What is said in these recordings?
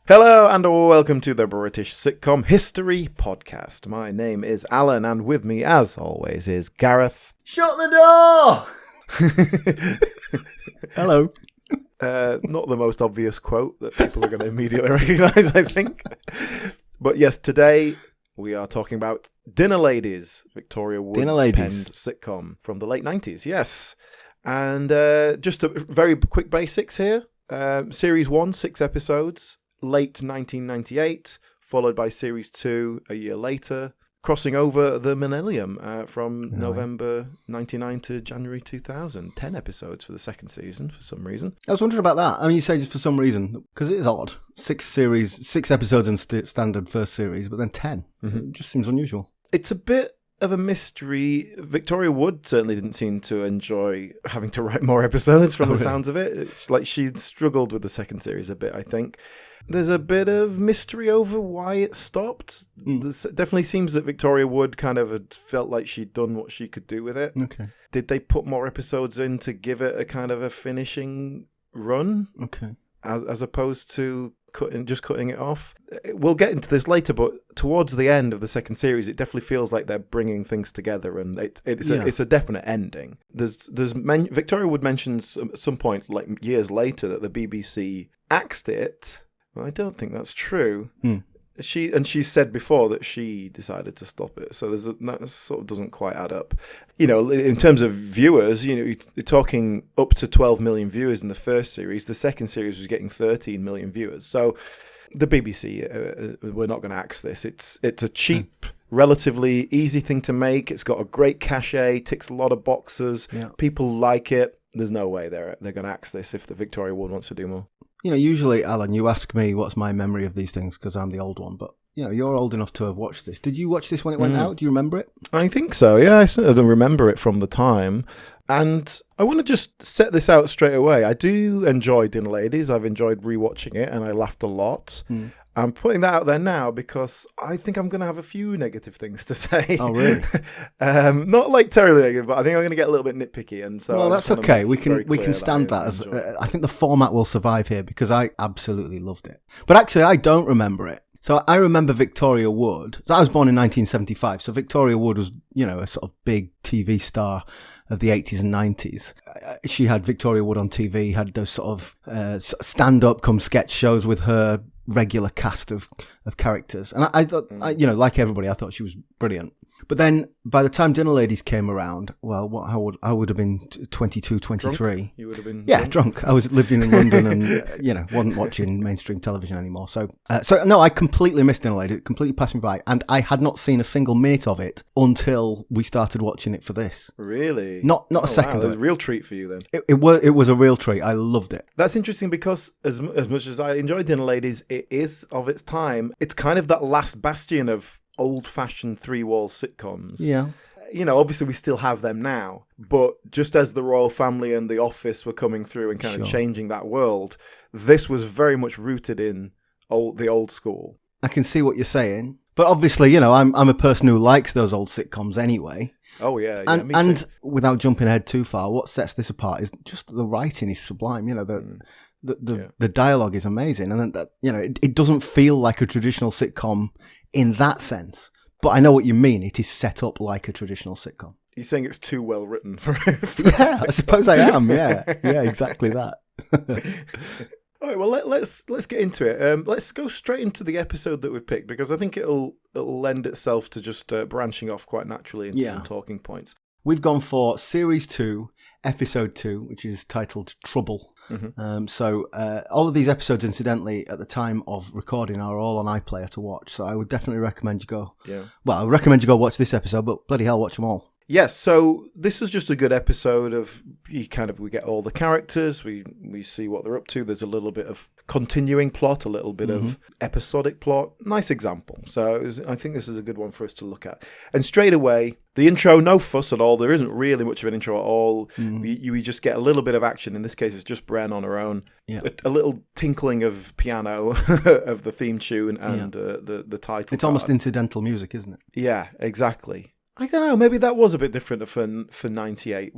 Hello and welcome to the British Sitcom History Podcast. My name is Alan and with me, as always, is Gareth. Shut the door! Hello. Not the most obvious quote that people are going to immediately recognise, I think. But yes, today we are talking about Dinner Ladies, Victoria Wood penned sitcom from the late 90s, yes. And just a very quick basics here. Series 1, 6 episodes. Late 1998, followed by Series 2 a year later, crossing over the millennium from November 99 to January 2000. 10 episodes for the second season for some reason. I was wondering about that. I mean, you say just for some reason, because it is odd. 6 episodes in standard first series, but then 10. Mm-hmm. It just seems unusual. It's a bit of a mystery. Victoria Wood certainly didn't seem to enjoy having to write more episodes from the sounds of it. It's like she struggled with the second series a bit, I think. There's a bit of mystery over why it stopped. It definitely seems that Victoria Wood kind of had felt like she'd done what she could do with it. Okay. Did they put more episodes in to give it a kind of a finishing run? Okay. As opposed to cutting it off. We'll get into this later, but towards the end of the second series, it definitely feels like they're bringing things together, and it's a definite ending. Victoria Wood mentions at some point, like years later, that the BBC axed it. Well, I don't think that's true. She said before that she decided to stop it, so that sort of doesn't quite add up. You know, in terms of viewers, you know, you're talking up to 12 million viewers in the first series. The second series was getting 13 million viewers. So the BBC, we're not going to axe this. It's a cheap, relatively easy thing to make. It's got a great cachet, ticks a lot of boxes. Yeah. People like it. There's no way they're going to axe this if the Victoria Wood wants to do more. You know, usually, Alan, you ask me what's my memory of these things because I'm the old one, but, you know, you're old enough to have watched this. Did you watch this when it went out? Do you remember it? I think so, yeah. I certainly remember it from the time. And I want to just set this out straight away. I do enjoy Dinner Ladies. I've enjoyed rewatching it, and I laughed a lot. I'm putting that out there now because I think I'm going to have a few negative things to say. Oh, really? Not like terribly negative, but I think I'm going to get a little bit nitpicky. And so well, that's okay. We can stand that as. I think the format will survive here because I absolutely loved it. But actually, I don't remember it. So I remember Victoria Wood. So I was born in 1975. So Victoria Wood was, you know, a sort of big TV star of the 80s and 90s. She had Victoria Wood on TV, had those sort of stand-up come sketch shows with her regular cast of characters. And I thought, you know, like everybody, I thought she was brilliant. But then by the time Dinner Ladies came around, well, I would have been 22, 23. Drunk? You would have been drunk. I was living in London and, you know, wasn't watching mainstream television anymore. So no, I completely missed Dinner Ladies. It completely passed me by. And I had not seen a single minute of it until we started watching it for this. Really? Not a second. Wow. It was a real treat for you then. It was a real treat. I loved it. That's interesting because as much as I enjoyed Dinner Ladies, it is of its time. It's kind of that last bastion of old-fashioned three-wall sitcoms. Yeah. You know, obviously we still have them now, but just as the Royal Family and The Office were coming through and kind of changing that world, this was very much rooted in the old school. I can see what you're saying, but obviously, you know, I'm a person who likes those old sitcoms anyway. Oh yeah, me too. And without jumping ahead too far, what sets this apart is just the writing is sublime. You know, the dialogue is amazing, and you know, it doesn't feel like a traditional sitcom in that sense. But I know what you mean. It is set up like a traditional sitcom. You're saying it's too well written for yeah, I suppose I am. Yeah, exactly that. All right, well, let's get into it. Let's go straight into the episode that we've picked because I think it'll lend itself to just branching off quite naturally into some talking points. We've gone for Series 2, Episode 2, which is titled Trouble. Mm-hmm. So all of these episodes, incidentally, at the time of recording are all on iPlayer to watch. So I would definitely recommend you go. Yeah. Well, I would recommend you go watch this episode, but bloody hell, watch them all. Yes, so this is just a good episode of we get all the characters, we see what they're up to. There's a little bit of continuing plot, a little bit of episodic plot. Nice example. So I think this is a good one for us to look at. And straight away, the intro, no fuss at all. There isn't really much of an intro at all. We just get a little bit of action. In this case, it's just Bren on her own. Yeah. A little tinkling of piano of the theme tune and the title. It's almost incidental music, isn't it? Yeah, exactly. I don't know. Maybe that was a bit different for 98.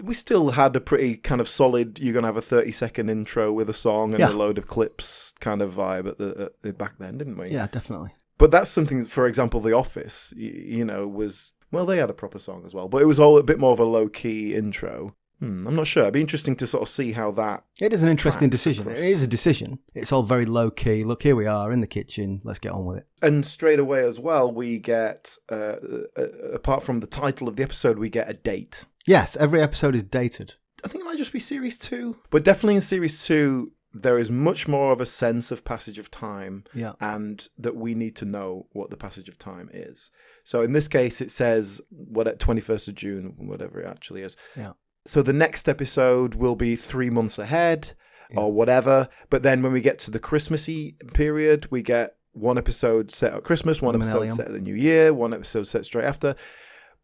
we still had a pretty kind of solid, you're going to have a 30-second intro with a song and a load of clips kind of vibe at the back then, didn't we? Yeah, definitely. But that's something, for example, The Office, was... Well, they had a proper song as well, but it was all a bit more of a low-key intro. I'm not sure. It'd be interesting to sort of see how that... It is an interesting decision. It is a decision. It's all very low-key. Look, here we are in the kitchen. Let's get on with it. And straight away as well, we get, apart from the title of the episode, we get a date. Yes, every episode is dated. I think it might just be Series 2. But definitely in Series 2, there is much more of a sense of passage of time, and that we need to know what the passage of time is. So in this case, it says, 21st of June, whatever it actually is. Yeah. So the next episode will be 3 months ahead or whatever. But then when we get to the Christmassy period, we get one episode set at Christmas, one episode set at the New Year, one episode set straight after.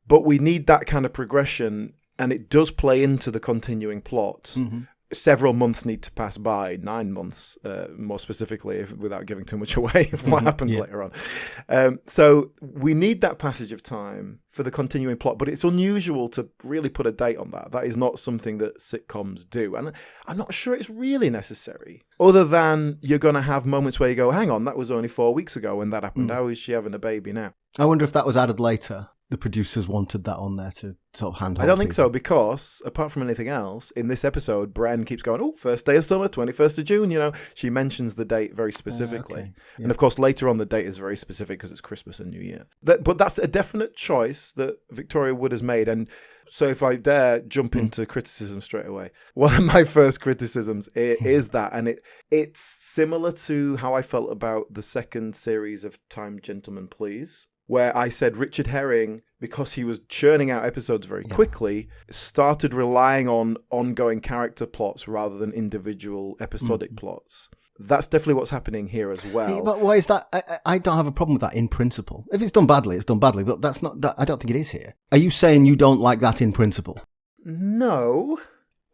But we need that kind of progression, and it does play into the continuing plot. Mm-hmm. Several months need to pass by, 9 months, more specifically, without giving too much away of what happens later on. So we need that passage of time for the continuing plot, but it's unusual to really put a date on that. That is not something that sitcoms do. And I'm not sure it's really necessary, other than you're going to have moments where you go, hang on, that was only 4 weeks ago when that happened. How is she having a baby now? I wonder if that was added later. The producers wanted that on there to sort of handhold. I don't think so, because apart from anything else, in this episode, Bren keeps going, first day of summer, 21st of June, She mentions the date very specifically. Okay. Yeah. And of course, later on, the date is very specific because it's Christmas and New Year. But that's a definite choice that Victoria Wood has made. And so if I dare jump into criticism straight away, one of my first criticisms is that, and it's similar to how I felt about the second series of Time, Gentlemen, Please, where I said Richard Herring, because he was churning out episodes very quickly, started relying on ongoing character plots rather than individual episodic plots. That's definitely what's happening here as well. Yeah, but why is that? I don't have a problem with that in principle. If it's done badly, it's done badly, but that's not that. I don't think it is here. Are you saying you don't like that in principle? No,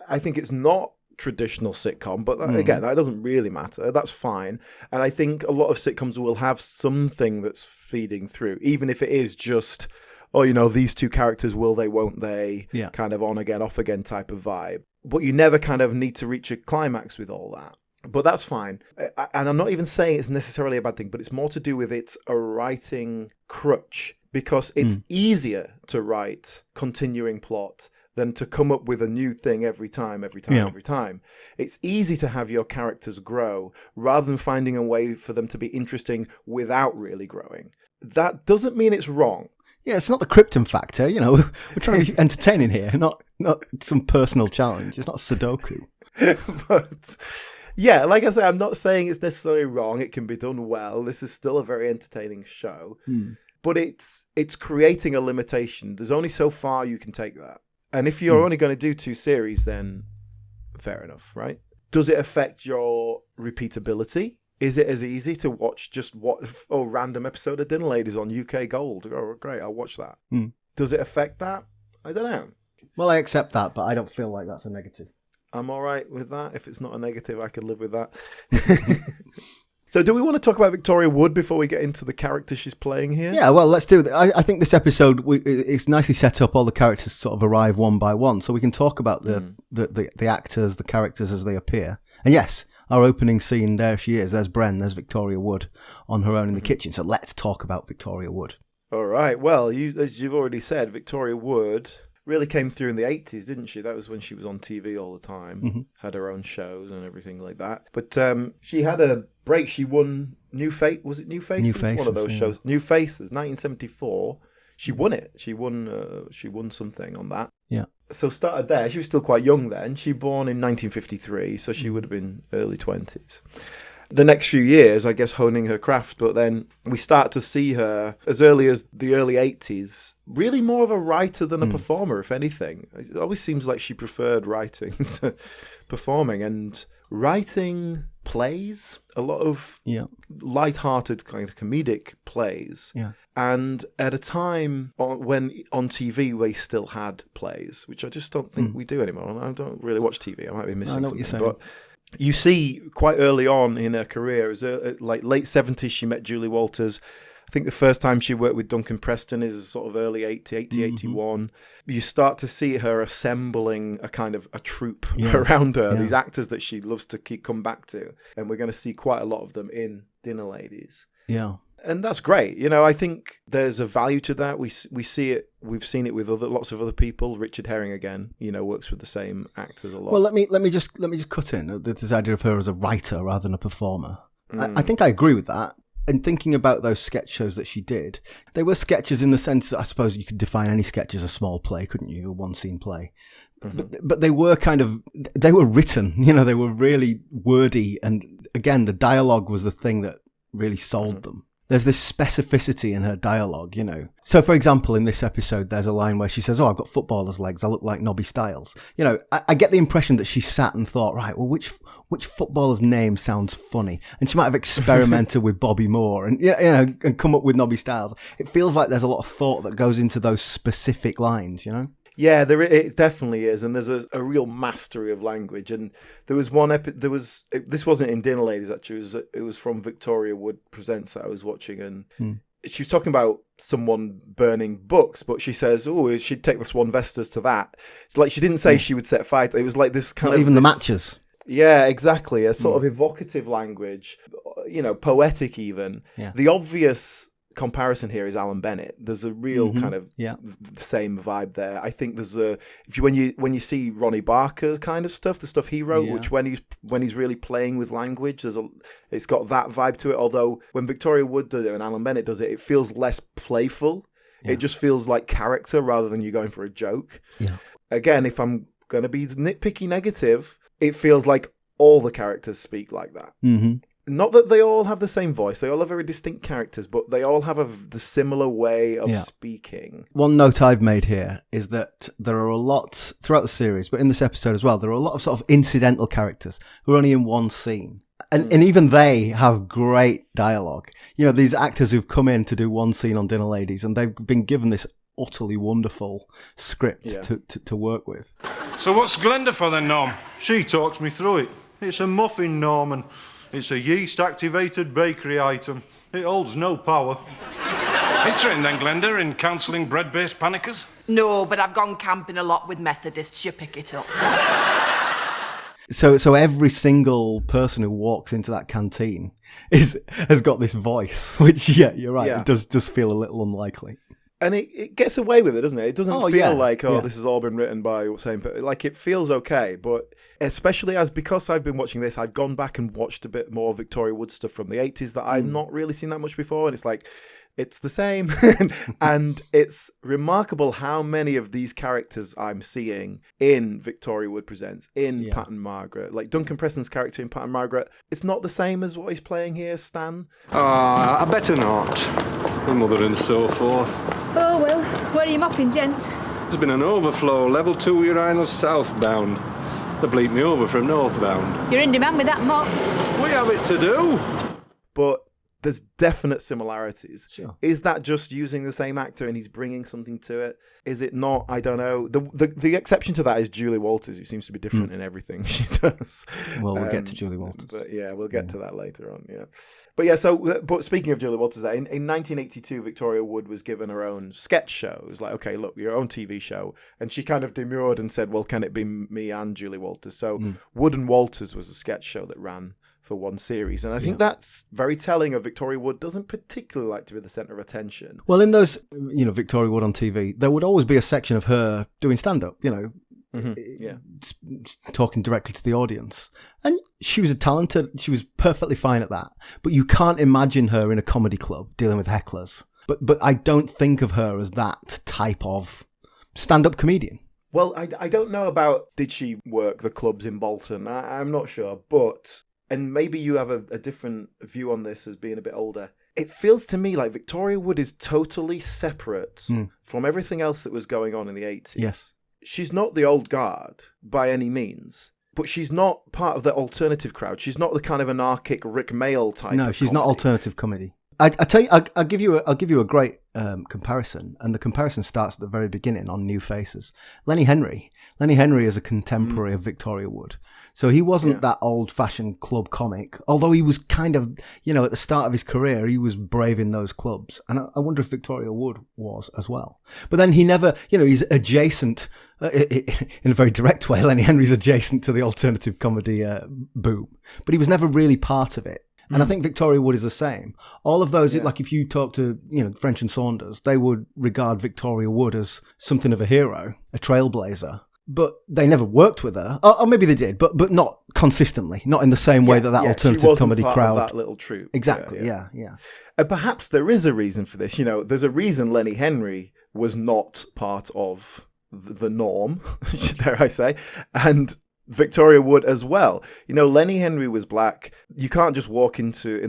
I think it's not traditional sitcom, but again, that doesn't really matter. That's fine. And I think a lot of sitcoms will have something that's feeding through, even if it is just, these two characters, will they, won't they, kind of on again, off again type of vibe. But you never kind of need to reach a climax with all that. But that's fine. And I'm not even saying it's necessarily a bad thing, but it's more to do with it's a writing crutch, because it's easier to write continuing plot than to come up with a new thing every time. It's easy to have your characters grow rather than finding a way for them to be interesting without really growing. That doesn't mean it's wrong. Yeah, it's not the Krypton factor, we're trying to be entertaining here, not some personal challenge. It's not Sudoku. But yeah, like I say, I'm not saying it's necessarily wrong. It can be done well. This is still a very entertaining show. But it's creating a limitation. There's only so far you can take that. And if you're only going to do 2 series, then fair enough, right? Does it affect your repeatability? Is it as easy to watch a random episode of Dinner Ladies on UK Gold? Oh, great, I'll watch that. Does it affect that? I don't know. Well, I accept that, but I don't feel like that's a negative. I'm all right with that. If it's not a negative, I can live with that. So do we want to talk about Victoria Wood before we get into the character she's playing here? Yeah, well, let's do it. I think this episode, it's nicely set up. All the characters sort of arrive one by one, so we can talk about the actors, the characters as they appear. And yes, our opening scene, there she is. There's Bren, there's Victoria Wood on her own in the kitchen. So let's talk about Victoria Wood. All right. Well, as you've already said, Victoria Wood really came through in the 80s, didn't she? That was when she was on TV all the time, had her own shows and everything like that. But she had a break. She won New Face. Was it New Faces? New Faces, one of those shows. New Faces, 1974. She won it. She won something on that. Yeah. So started there. She was still quite young then. She born in 1953, so she would have been early 20s. The next few years, I guess, honing her craft, but then we start to see her as early as the early 80s, really more of a writer than a performer, if anything. It always seems like she preferred writing to performing, and writing plays, a lot of light-hearted kind of comedic plays. Yeah. And at a time when on TV we still had plays, which I just don't think we do anymore. I don't really watch TV. I might be missing something. But you see quite early on in her career, like late 70s, she met Julie Walters. I think the first time she worked with Duncan Preston is sort of early 80, 81. You start to see her assembling a kind of a troupe around her, these actors that she loves to come back to. And we're going to see quite a lot of them in Dinner Ladies. Yeah. And that's great. You know, I think there's a value to that. We see it. We've seen it with lots of other people. Richard Herring, again, you know, works with the same actors a lot. Well, let me just cut in this idea of her as a writer rather than a performer. I think I agree with that. And thinking about those sketch shows that she did, they were sketches in the sense that I suppose you could define any sketch as a small play, couldn't you? A one-scene play. But they were they were written, you know, they were really wordy. And again, the dialogue was the thing that really sold them. There's this specificity in her dialogue, you know. So, for example, in this episode, there's a line where she says, "Oh, I've got footballer's legs. I look like Nobby Stiles." You know, I get the impression that she sat and thought, right, well, which footballer's name sounds funny? And she might have experimented with Bobby Moore and, you know, and come up with Nobby Stiles. It feels like there's a lot of thought that goes into those specific lines, you know? Yeah, it definitely is, and there's a real mastery of language. And there was one this wasn't in Dinner Ladies actually. It was from Victoria Wood Presents that I was watching, and she was talking about someone burning books, but she says, "Oh, she'd take the Swan Vestas to that." It's like she didn't say she would set fire. It was like this kind Not of even the matches. Yeah, exactly. A sort of evocative language, you know, poetic even. Yeah. The obvious comparison here is Alan Bennett. There's a real kind of same vibe there. I think there's when you see Ronnie Barker kind of stuff, the stuff he wrote, which when he's really playing with language, it's got that vibe to it. Although when Victoria Wood does it and Alan Bennett does it, it feels less playful. Yeah. It just feels like character rather than you going for a joke. Yeah. Again, if I'm going to be nitpicky negative, it feels like all the characters speak like that. Mm-hmm. Not that they all have the same voice. They all have very distinct characters, but they all have the similar way of speaking. One note I've made here is that there are a lot, throughout the series, but in this episode as well, there are a lot of sort of incidental characters who are only in one scene. And even they have great dialogue. You know, these actors who've come in to do one scene on Dinner Ladies, and they've been given this utterly wonderful script to work with. So what's Glenda for then, Norm? She talks me through it. It's a muffin, Norman. It's a yeast-activated bakery item. It holds no power. Are you trained then, Glenda, in counselling bread-based panickers? No, but I've gone camping a lot with Methodists. You pick it up. So every single person who walks into that canteen has got this voice, which, you're right, it does feel a little unlikely. And it gets away with it, doesn't it? It doesn't feel like, this has all been written by the same person. Like, it feels okay, but especially because I've been watching this, I've gone back and watched a bit more Victoria Wood stuff from the 80s that I've not really seen that much before, and it's like, it's the same. And it's remarkable how many of these characters I'm seeing in Victoria Wood Presents, in Pat and Margaret. Like Duncan Preston's character in Pat and Margaret, it's not the same as what he's playing here, Stan. I better not. My mother and so forth. Oh, well, where are you mopping, gents? There's been an overflow, level 2 Urinals southbound. They bleed me over from northbound. You're in demand with that mop. We have it to do. But there's definite similarities. Sure. Is that just using the same actor and he's bringing something to it? Is it not? I don't know. The exception to that is Julie Walters, who seems to be different in everything she does. Well, we'll get to Julie Walters. But we'll get to that later on. Yeah. But but speaking of Julie Walters, in 1982, Victoria Wood was given her own sketch show. It was like, okay, look, your own TV show. And she kind of demurred and said, well, can it be me and Julie Walters? So Wood and Walters was a sketch show that ran for one series. And I think that's very telling of Victoria Wood doesn't particularly like to be the centre of attention. Well, in those, Victoria Wood on TV, there would always be a section of her doing stand-up, talking directly to the audience. And she was she was perfectly fine at that. But you can't imagine her in a comedy club dealing with hecklers. But I don't think of her as that type of stand-up comedian. Well, I don't know about did she work the clubs in Bolton. I'm not sure, but... And maybe you have a different view on this as being a bit older. It feels to me like Victoria Wood is totally separate from everything else that was going on in the 80s. Yes. She's not the old guard by any means, but she's not part of the alternative crowd. She's not the kind of anarchic Rick Mayall type. No, she's not alternative comedy. I tell you, I'll give you a great comparison, and the comparison starts at the very beginning on New Faces. Lenny Henry Lenny Henry is a contemporary of Victoria Wood. So he wasn't that old-fashioned club comic, although he was kind of, at the start of his career, he was braving those clubs. And I wonder if Victoria Wood was as well. But then he never, he's adjacent, in a very direct way, Lenny Henry's adjacent to the alternative comedy boom. But he was never really part of it. And I think Victoria Wood is the same. All of those, like if you talk to, French and Saunders, they would regard Victoria Wood as something of a hero, a trailblazer. But they never worked with her, or maybe they did, but not consistently, not in the same way that alternative comedy crowd. Of that little troupe. Exactly. Yeah. And perhaps there is a reason for this. There's a reason Lenny Henry was not part of the norm, dare I say, and Victoria Wood as well. Lenny Henry was black. You can't just in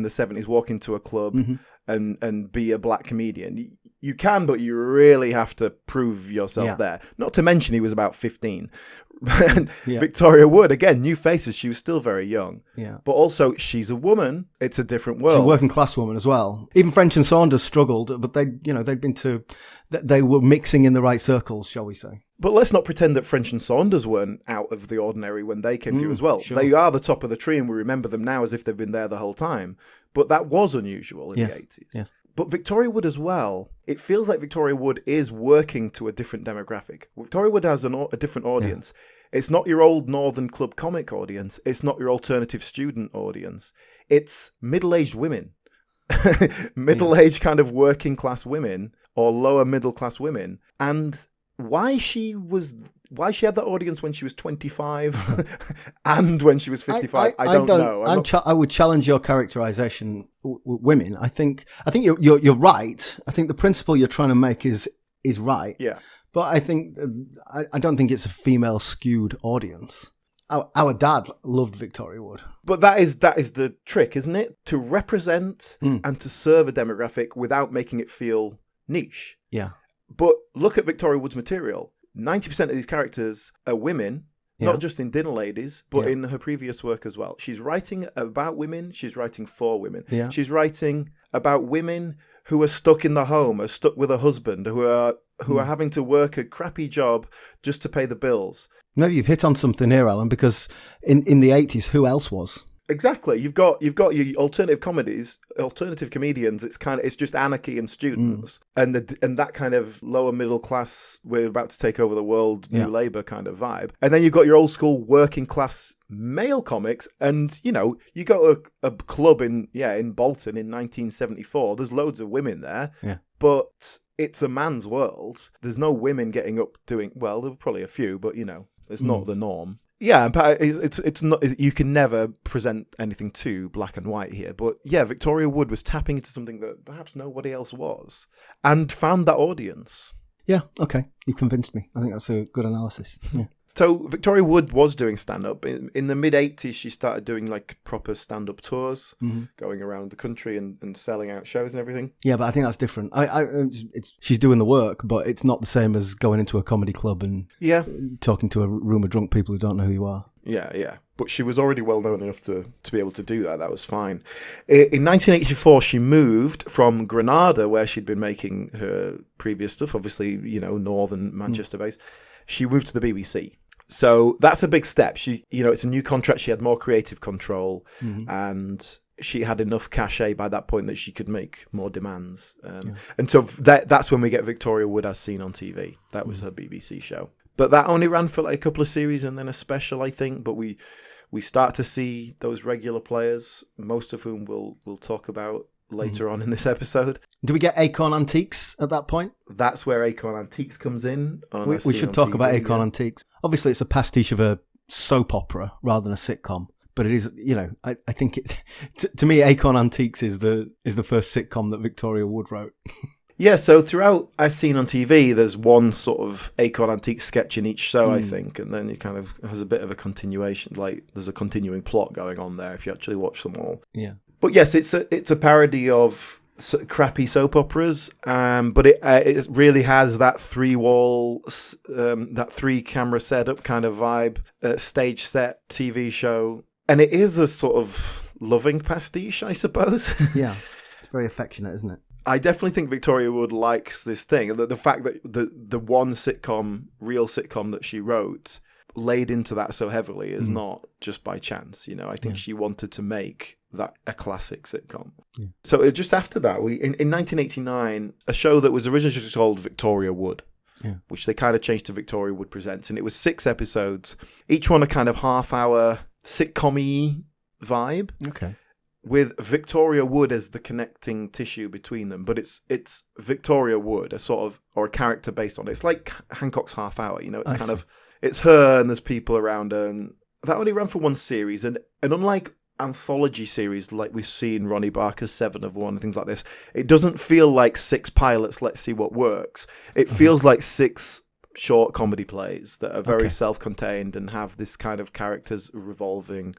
the 70s, walk into a club and be a black comedian. You can, but you really have to prove yourself there. Not to mention he was about 15. Victoria Wood, again, new faces. She was still very young. Yeah. But also, she's a woman. It's a different world. She's a working class woman as well. Even French and Saunders struggled, but they were mixing in the right circles, shall we say. But let's not pretend that French and Saunders weren't out of the ordinary when they came through as well. Sure. They are the top of the tree, and we remember them now as if they've been there the whole time. But that was unusual in the 80s. Yes. But Victoria Wood as well, it feels like Victoria Wood is working to a different demographic. Victoria Wood has a different audience. Yeah. It's not your old Northern Club comic audience. It's not your alternative student audience. It's middle-aged women. Middle-aged kind of working class women or lower middle class women. And why she had that audience when she was 25 and when she was 55, I don't know. I would challenge your characterization women. I think you're right. I think the principle you're trying to make is right. Yeah. But I don't think it's a female skewed audience. Our dad loved Victoria Wood. But that is the trick, isn't it? To represent and to serve a demographic without making it feel niche. Yeah. But look at Victoria Wood's material. 90% of these characters are women, not just in Dinner Ladies, but in her previous work as well. She's writing about women. She's writing for women. Yeah. She's writing about women who are stuck in the home, are stuck with a husband, who are having to work a crappy job just to pay the bills. Maybe you've hit on something here, Alan, because in the 80s, who else was? Exactly. You've got your alternative comedies, alternative comedians. It's just anarchy and students, and that kind of lower middle class. We're about to take over the world, new Labour kind of vibe. And then you've got your old school working class male comics, and you go to a club in Bolton in 1974. There's loads of women there, but it's a man's world. There's no women getting up doing well. There were probably a few, but it's not the norm. Yeah, but it's not. You can never present anything too black and white here. But yeah, Victoria Wood was tapping into something that perhaps nobody else was, and found that audience. Yeah, okay, you convinced me. I think that's a good analysis. Yeah. So Victoria Wood was doing stand-up. In the mid-'80s, she started doing like proper stand-up tours, going around the country and selling out shows and everything. Yeah, but I think that's different. She's doing the work, but it's not the same as going into a comedy club and talking to a room of drunk people who don't know who you are. Yeah. But she was already well known enough to be able to do that. That was fine. In 1984, she moved from Granada, where she'd been making her previous stuff, obviously, northern Manchester-based. She moved to the BBC. So that's a big step. It's a new contract. She had more creative control, and she had enough cachet by that point that she could make more demands. And so that's when we get Victoria Wood as seen on TV. That was her BBC show. But that only ran for like a couple of series and then a special, I think. But we start to see those regular players, most of whom we'll talk about later on in this episode. Do we get Acorn Antiques at that point? That's where Acorn Antiques comes in. We should talk about Acorn Antiques. Obviously, it's a pastiche of a soap opera rather than a sitcom. But it is, I think it's to me, Acorn Antiques is the first sitcom that Victoria Wood wrote. Yeah, so throughout As Seen on TV, there's one sort of Acorn Antiques sketch in each show, I think, and then it kind of has a bit of a continuation. Like there's a continuing plot going on there if you actually watch them all. Yeah. But yes, it's a parody of crappy soap operas, but it really has that that 3-camera setup kind of vibe, stage set TV show, and it is a sort of loving pastiche, I suppose. Yeah, it's very affectionate, isn't it? I definitely think Victoria Wood likes this thing. The fact that the one real sitcom that she wrote laid into that so heavily is not just by chance. I think she wanted to make that a classic sitcom. Yeah. So just after that, in 1989, a show that was originally just called Victoria Wood, which they kind of changed to Victoria Wood Presents, and it was 6 episodes, each one a kind of half-hour sitcom-y vibe. Okay. With Victoria Wood as the connecting tissue between them, but it's Victoria Wood, or a character based on it. It's like Hancock's Half Hour, it's her and there's people around her, and that only ran for 1 series, and unlike anthology series like we've seen Ronnie Barker's 7 of 1 and things like this, it doesn't feel like 6 pilots, let's see what works. It feels like 6 short comedy plays that are very self-contained and have this kind of characters revolving.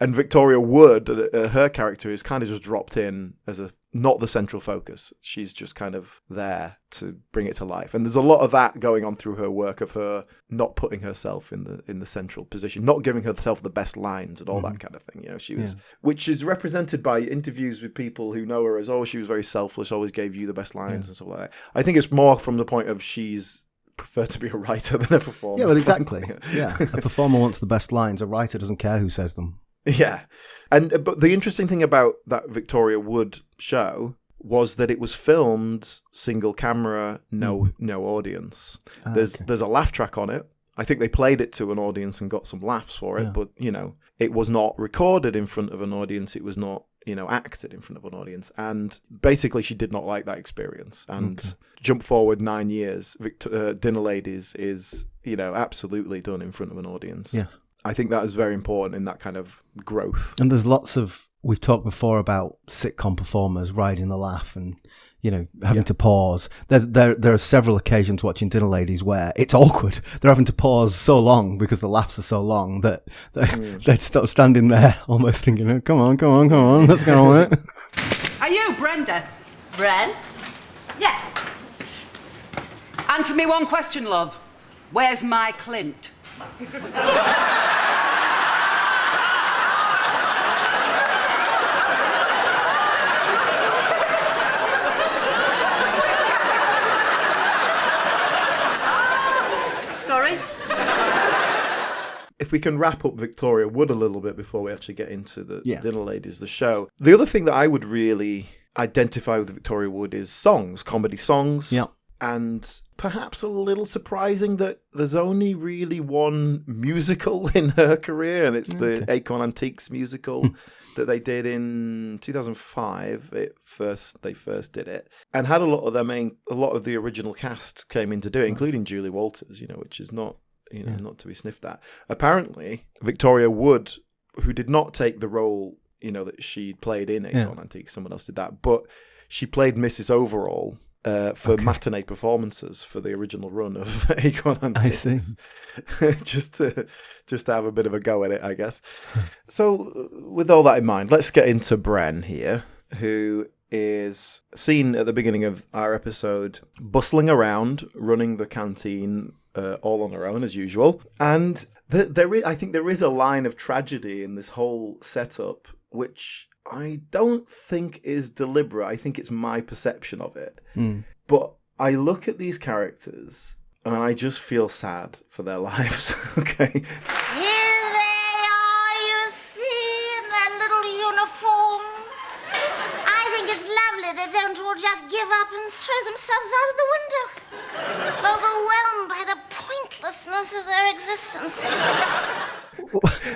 And Victoria Wood, her character, is kind of just dropped in as not the central focus. She's just kind of there to bring it to life. And there's a lot of that going on through her work, of her not putting herself in the central position, not giving herself the best lines and all that kind of thing. She was, which is represented by interviews with people who know her as, she was very selfless, always gave you the best lines and stuff like that. I think it's more from the point of she's prefer to be a writer than a performer. Yeah, well, exactly. Yeah, a performer wants the best lines. A writer doesn't care who says them. Yeah, but the interesting thing about that Victoria Wood show was that it was filmed single camera, no audience. There's a laugh track on it. I think they played it to an audience and got some laughs for it, but it was not recorded in front of an audience. It was not acted in front of an audience, and basically she did not like that experience. And jump forward 9 years, Dinner Ladies is absolutely done in front of an audience. Yes. I think that is very important in that kind of growth. And there's lots of, we've talked before about sitcom performers riding the laugh and, having to pause. There are several occasions watching Dinner Ladies where it's awkward. They're having to pause so long because the laughs are so long that they stop standing there almost thinking, oh, come on, let's go on it. Are you Brenda? Bren? Yeah. Answer me one question, love. Where's my Clint? Sorry? If we can wrap up Victoria Wood a little bit before we actually get into the Dinner Ladies, the show. The other thing that I would really identify with Victoria Wood is songs, comedy songs. Yeah. And perhaps a little surprising that there's only really 1 musical in her career, and it's the Acorn Antiques musical that they did in 2005. They first did it, and had a lot of the original cast came in to do it, including Julie Walters, which is not not to be sniffed at. Apparently, Victoria Wood, who did not take the role that she played in Acorn Antiques, someone else did that, but she played Mrs. Overall. For matinee performances for the original run of Acorn Antiques. I see. just to have a bit of a go at it, I guess. So, with all that in mind, let's get into Bren here, who is seen at the beginning of our episode bustling around, running the canteen all on her own, as usual. And I think there is a line of tragedy in this whole setup, which I don't think is deliberate. I think it's my perception of it. But I look at these characters and I just feel sad for their lives. Okay. Here they are, you see, in their little uniforms. I think it's lovely they don't all just give up and throw themselves out of the window, overwhelmed by the pointlessness of their existence.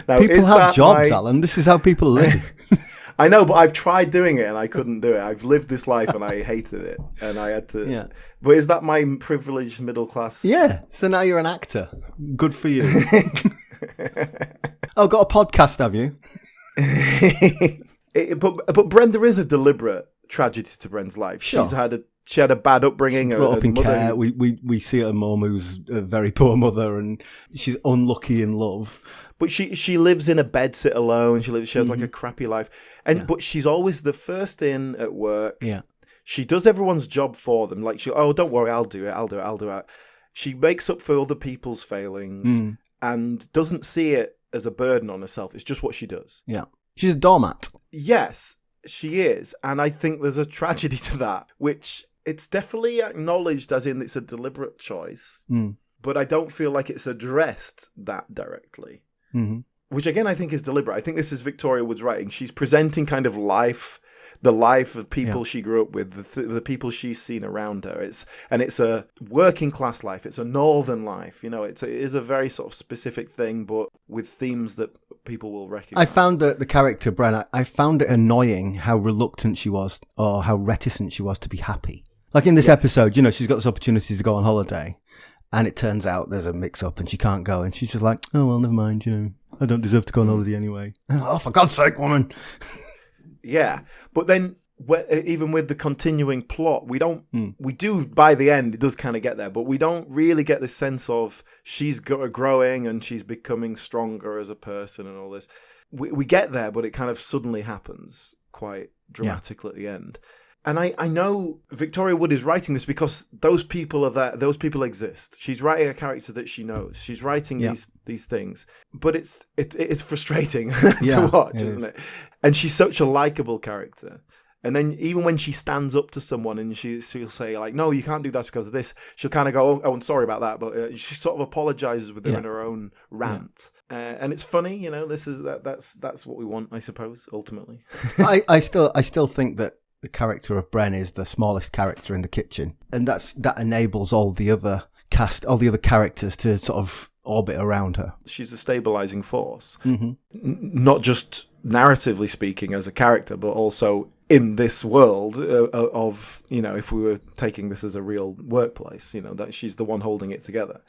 Now, people have jobs, Alan. This is how people live. I know, but I've tried doing it and I couldn't do it. I've lived this life and I hated it, and I had to. Yeah. But is that my privileged middle class? Yeah. So now you're an actor. Good for you. Oh, got a podcast, have you? But Bren, there is a deliberate tragedy to Bren's life. Sure. She had a bad upbringing. She brought up in care. We see her mum, who's a very poor mother, and she's unlucky in love. But she lives in a bedsit alone. She has like a crappy life, but she's always the first in at work. Yeah, she does everyone's job for them. Like don't worry, I'll do it. She makes up for other people's failings and doesn't see it as a burden on herself. It's just what she does. Yeah, she's a doormat. Yes, She is, and I think there's a tragedy to that, which it's definitely acknowledged as in it's a deliberate choice, but I don't feel like it's addressed that directly. Mm-hmm. Which again, I think is deliberate. I think this is Victoria Wood's writing. She's presenting kind of the life of people she grew up with, the people she's seen around her. It's a working class life. It's a northern life. It is a very sort of specific thing, but with themes that people will recognize. I found the character, Bren, I found it annoying how reluctant she was, or how reticent she was to be happy. Like in this episode, she's got this opportunity to go on holiday, and it turns out there's a mix-up and she can't go, and she's just like, oh, well, never mind, I don't deserve to go on holiday anyway. Oh, for God's sake, woman. Yeah, but then even with the continuing plot, we do by the end, it does kind of get there, but we don't really get the sense of she's growing and she's becoming stronger as a person and all this. We get there, but it kind of suddenly happens quite dramatically at the end. And I know Victoria Wood is writing this because those people are there. Those people exist. She's writing a character that she knows. She's writing these things, but it's frustrating to watch, isn't it? And she's such a likable character. And then even when she stands up to someone and she'll say like, "No, you can't do that because of this," she'll kind of go, "Oh, I'm sorry about that," but she sort of apologizes with her in her own rant. And it's funny, that's what we want, I suppose, ultimately. I still think that the character of Bren is the smallest character in the kitchen, and that enables all the other characters to sort of orbit around her. She's a stabilizing force, not just narratively speaking as a character, but also in this world of, if we were taking this as a real workplace, that she's the one holding it together,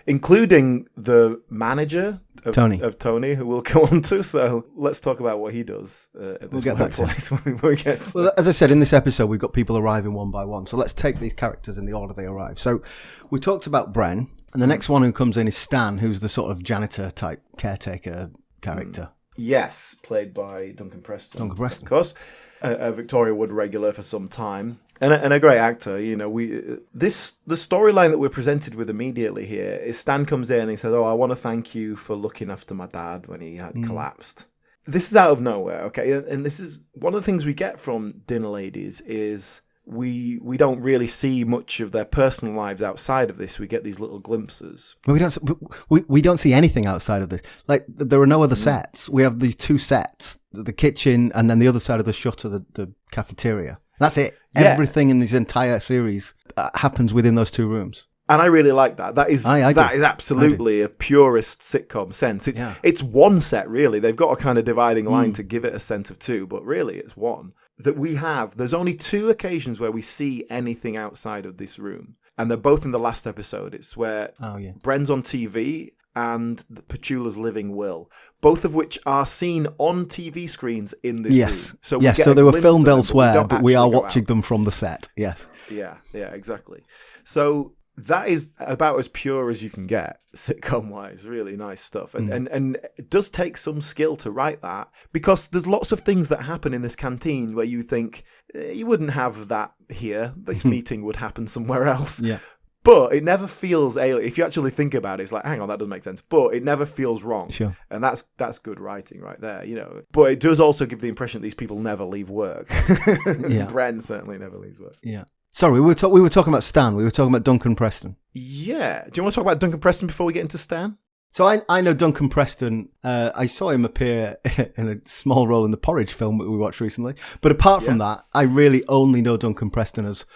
including the manager of Tony, who we'll go on to. So let's talk about what he does at this workplace when we get to Well, as I said, in this episode, we've got people arriving one by one. So let's take these characters in the order they arrive. So we talked about Bren, and the next one who comes in is Stan, who's the sort of janitor type caretaker character. Yes, played by Duncan Preston. Of course. A Victoria Wood regular for some time, and a great actor. The storyline that we're presented with immediately here is Stan comes in and he says, "Oh, I want to thank you for looking after my dad when he had collapsed." This is out of nowhere, okay, and this is one of the things we get from Dinner Ladies is we don't really see much of their personal lives outside of this. We get these little glimpses. We don't see anything outside of this. Like, there are no other sets. We have these two sets, the kitchen and then the other side of the shutter, the cafeteria. That's it. Yeah. Everything in this entire series happens within those two rooms. And I really like that. That is absolutely a purest sitcom sense. It's one set, really. They've got a kind of dividing line to give it a sense of two, but really it's one. That we have, there's only two occasions where we see anything outside of this room, and they're both in the last episode. It's where Bren's on TV and Petula's living will, both of which are seen on TV screens in this room. So they were filmed elsewhere, but we are watching them from the set. Yes. Yeah, exactly. So that is about as pure as you can get, sitcom-wise. Really nice stuff. And it does take some skill to write that, because there's lots of things that happen in this canteen where you think, you wouldn't have that here. This meeting would happen somewhere else. Yeah. But it never feels alien. If you actually think about it, it's like, hang on, that doesn't make sense. But it never feels wrong. Sure. And that's good writing right there, But it does also give the impression that these people never leave work. Bren certainly never leaves work. Yeah. Sorry, we were talking about Stan. We were talking about Duncan Preston. Yeah. Do you want to talk about Duncan Preston before we get into Stan? So I know Duncan Preston. I saw him appear in a small role in the Porridge film that we watched recently. But apart from that, I really only know Duncan Preston as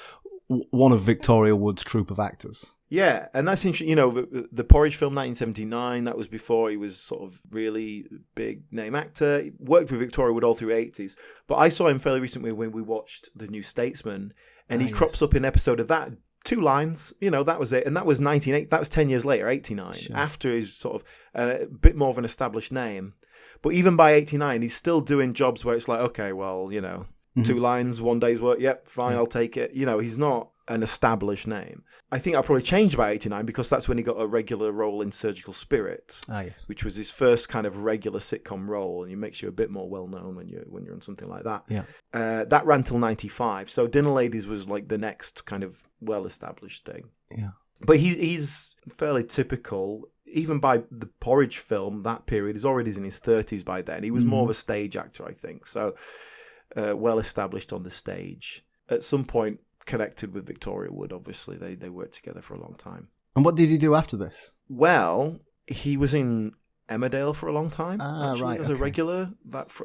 one of Victoria Wood's troupe of actors. Yeah, and that's interesting. The Porridge film, 1979, that was before he was sort of really big name actor. He worked with Victoria Wood all through the 80s. But I saw him fairly recently when we watched The New Statesman. And he crops up in an episode of that, 2 lines, that was it. And that was 10 years later, 89, after his sort of a bit more of an established name. But even by 89, he's still doing jobs where it's like, okay, well, 2 lines, 1 day's work, yep, fine, I'll take it. He's not an established name. I think that probably changed by 89 because that's when he got a regular role in Surgical Spirit, which was his first kind of regular sitcom role, and it makes you a bit more well-known when you're on something like that. Yeah. That ran till 95, so Dinner Ladies was like the next kind of well-established thing. Yeah. But he's fairly typical. Even by the Porridge film, that period, he's already in his 30s by then. He was more of a stage actor, I think. So well established on the stage. At some point, connected with Victoria Wood, obviously. They worked together for a long time. And what did he do after this? Well, he was in Emmerdale for a long time, as a regular,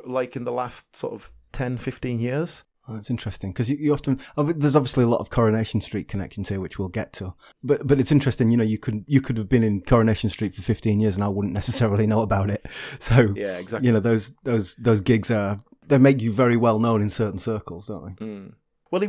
like in the last sort of 10, 15 years. Oh, that's interesting, because you often... there's obviously a lot of Coronation Street connections here, which we'll get to. But it's interesting, you could have been in Coronation Street for 15 years and I wouldn't necessarily know about it. So, yeah, exactly. Those gigs they make you very well known in certain circles, don't they? Mm. Well, he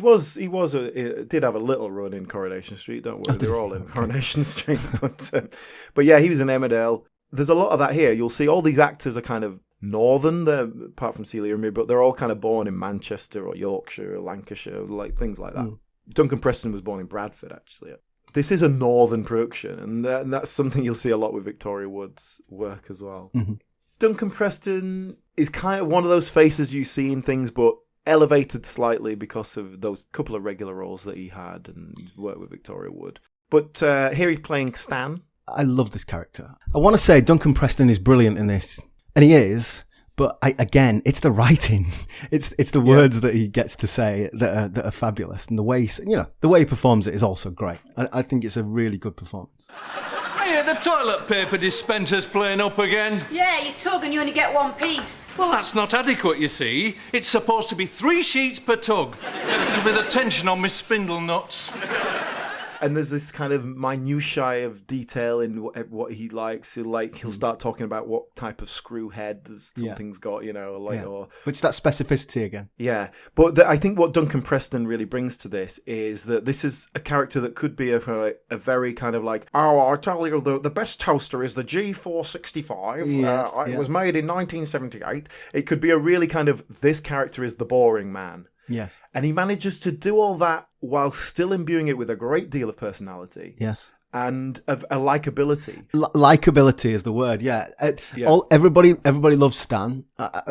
did have a little run in Coronation Street, don't worry. They're all in Coronation Street. But yeah, he was in Emmerdale. There's a lot of that here. You'll see all these actors are kind of northern, apart from Celia and me, but they're all kind of born in Manchester or Yorkshire or Lancashire, like things like that. Duncan Preston was born in Bradford, actually. This is a northern production, and that's something you'll see a lot with Victoria Wood's work as well. Mm-hmm. Duncan Preston is kind of one of those faces you see in things, but elevated slightly because of those couple of regular roles that he had, and he's worked with Victoria Wood. But here he's playing Stan. I love this character. I want to say Duncan Preston is brilliant in this. And he is, but again, it's the writing, it's the words that he gets to say that are fabulous, and the way he performs it is also great. I think it's a really good performance. Hey, the toilet paper dispenser's playing up again. Yeah, you tug and you only get one piece. Well, that's not adequate, you see. It's supposed to be 3 sheets per tug. It'll be the tension on my spindle nuts. And there's this kind of minutiae of detail in what he likes. He'll start talking about what type of screw head something's got, or which is that specificity again. Yeah, but I think what Duncan Preston really brings to this is that this is a character that could be a very kind of like, I tell you, the best toaster is the G465. It was made in 1978. It could be a really kind of, this character is the boring man. Yes. And he manages to do all that while still imbuing it with a great deal of personality. Yes. And of a likability. Likability is the word, yeah. Everybody loves Stan,